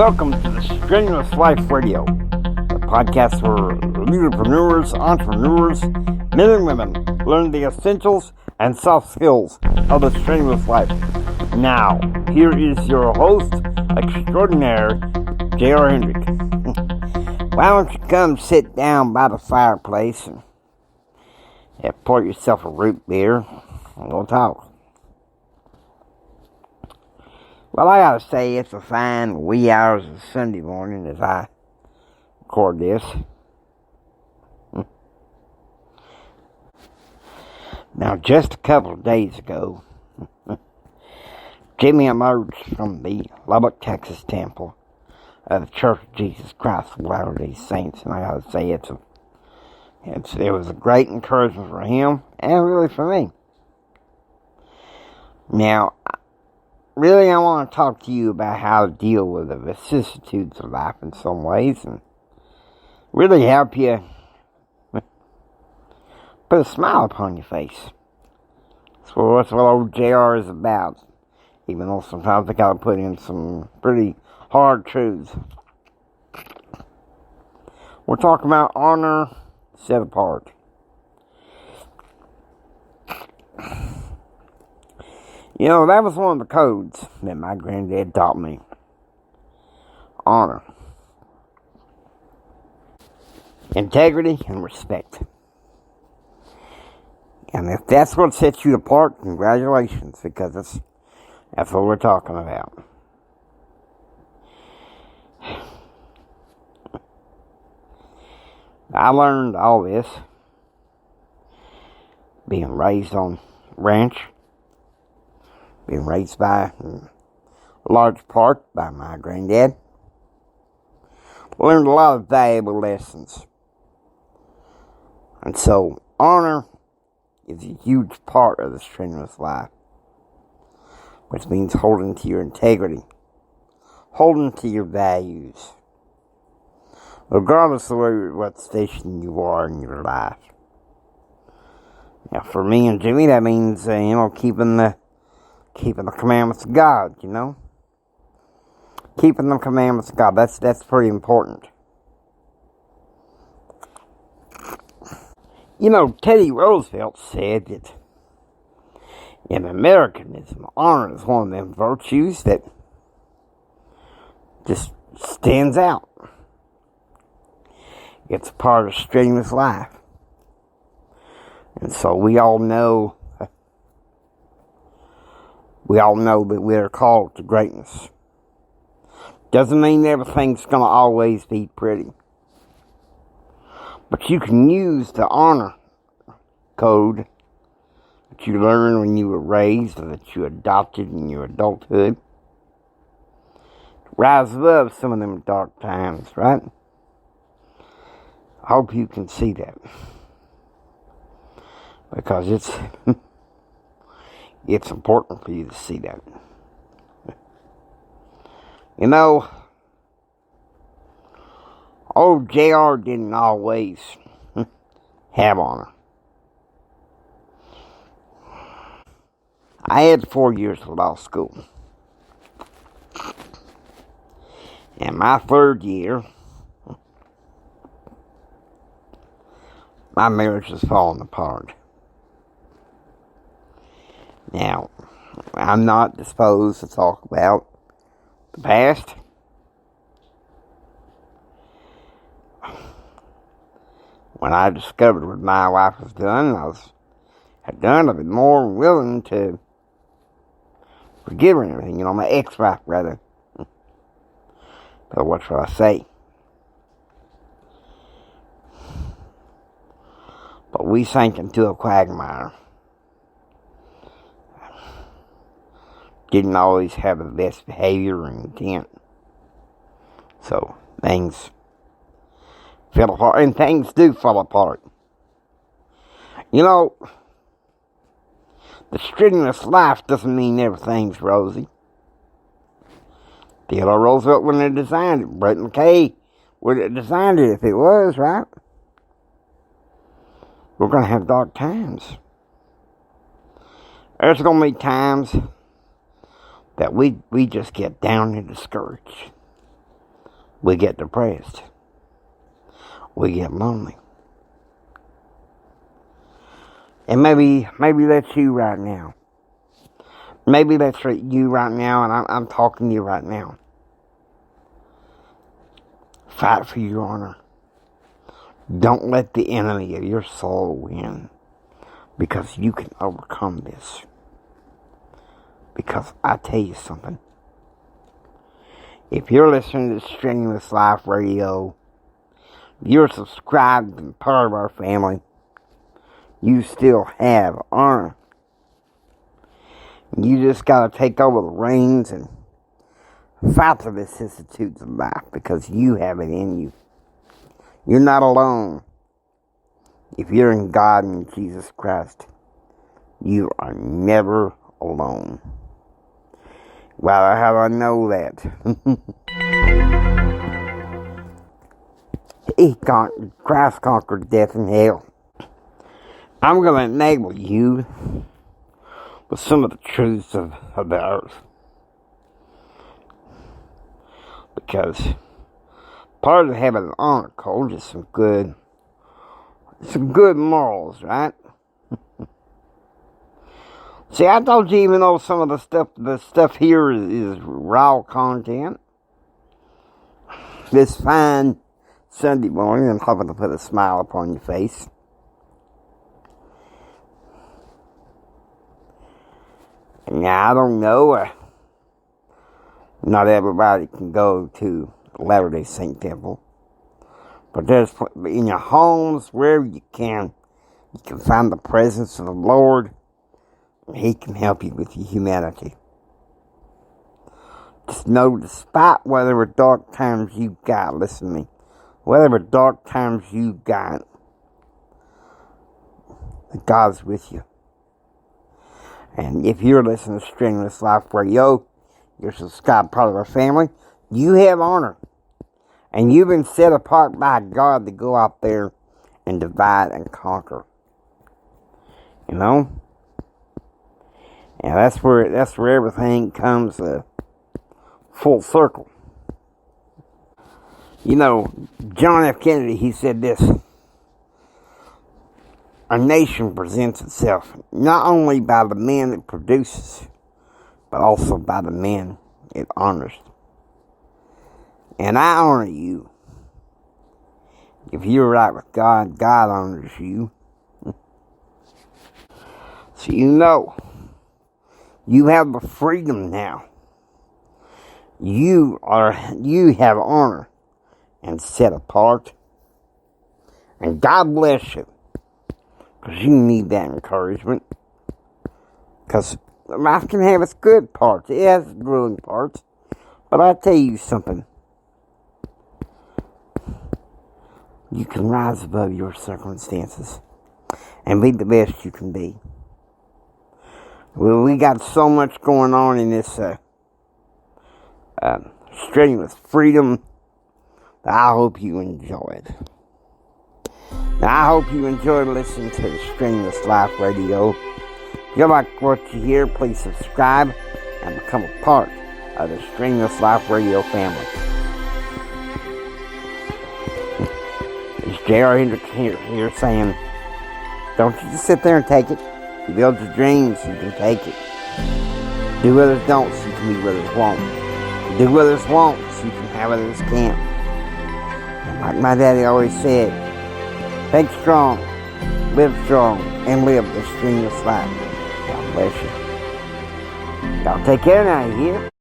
Welcome to the Strenuous Life Radio, the podcast for leaderpreneurs, entrepreneurs, men and women learn the essentials and soft skills of the strenuous life. Now, here is your host extraordinaire, J.R. Hendrick. Why don't you come sit down by the fireplace and pour yourself a root beer and we'll talk. Well, I gotta say, it's a fine wee hours of Sunday morning as I record this. Now, just a couple of days ago, Jimmy emerged from the Lubbock, Texas temple of the Church of Jesus Christ of Latter-day Saints, and I gotta say, it was a great encouragement for him, and really for me. Now, really, I want to talk to you about how to deal with the vicissitudes of life in some ways and really help you put a smile upon your face. That's what old JR is about, even though sometimes I got to put in some pretty hard truths. We're talking about honor set apart. You know, that was one of the codes that my granddad taught me. Honor. Integrity and respect. And if that's what sets you apart, congratulations, because that's what we're talking about. I learned all this being raised on ranch. Being raised by, in large part, by my granddad. Learned a lot of valuable lessons. And so, honor is a huge part of the strenuous life. Which means holding to your integrity. Holding to your values. Regardless of what station you are in your life. Now, for me and Jimmy, that means, keeping the commandments of God, Keeping the commandments of God, that's pretty important. Teddy Roosevelt said that in Americanism, honor is one of them virtues that just stands out. It's a part of strenuous life. And so we all know that we are called to greatness. Doesn't mean everything's going to always be pretty. But you can use the honor code that you learned when you were raised or that you adopted in your adulthood to rise above some of them dark times, right? I hope you can see that. Because it's important for you to see that. Old JR didn't always have honor. I had 4 years of law school. And my third year, my marriage was falling apart. Now, I'm not disposed to talk about the past. When I discovered what my wife was doing, I've been more willing to forgive her and everything. My ex-wife, rather. But what shall I say? But we sank into a quagmire. Didn't always have the best behavior and intent. So, things fell apart, and things do fall apart. The strenuous life doesn't mean everything's rosy. Theodore Roosevelt wouldn't have designed it. Brett McKay would have designed it if it was, right? We're going to have dark times. There's going to be times that we just get down and discouraged. we get depressed. We get lonely. And maybe that's you right now. Maybe that's you right now, and I'm talking to you right now. Fight for your honor. Don't let the enemy of your soul win, because you can overcome this. Because I tell you something. If you're listening to Strenuous Life Radio, you're subscribed and part of our family, you still have honor. You just got to take over the reins and fight the vicissitudes of life, because you have it in you. You're not alone. If you're in God and Jesus Christ, you are never alone. Well, how do I know that? Christ conquered death and hell. I'm going to enable you with some of the truths of the earth. Because part of having an honor code is some good morals, right? See, I told you, even though some of the stuff here is raw content, this fine Sunday morning, I'm hoping to put a smile upon your face. Now, I don't know, not everybody can go to the Latter-day Saint Temple, but there's, in your homes, wherever you can find the presence of the Lord, and He can help you with your humanity. Just know, despite whatever dark times you got, listen to me, whatever dark times you got, God's with you. And if you're listening to Strenuous Life Radio, you're subscribed part of our family, you have honor. And you've been set apart by God to go out there and divide and conquer. You know? And that's where everything comes full circle. You know, John F. Kennedy, he said this: a nation presents itself not only by the men it produces, but also by the men it honors. And I honor you. If you're right with God, God honors you. So you know, you have the freedom now. You have honor and set apart. And God bless you, because you need that encouragement. Because life can have its good parts. It has its grueling parts. But I tell you something. You can rise above your circumstances and be the best you can be. Well, we got so much going on in this strenuous freedom that I hope you enjoy it. Now, I hope you enjoyed listening to the Strenuous Life Radio. If you like what you hear, please subscribe and become a part of the Strenuous Life Radio family. It's J.R. Hendricks here saying, don't you just sit there and take it. You build your dreams, you can take it. Do what others don't, so you can be what others won't. Do what others won't, so you can have what others can't. And like my daddy always said, think strong, live strong, and live the strenuous life. God bless you. Y'all take care now, you hear?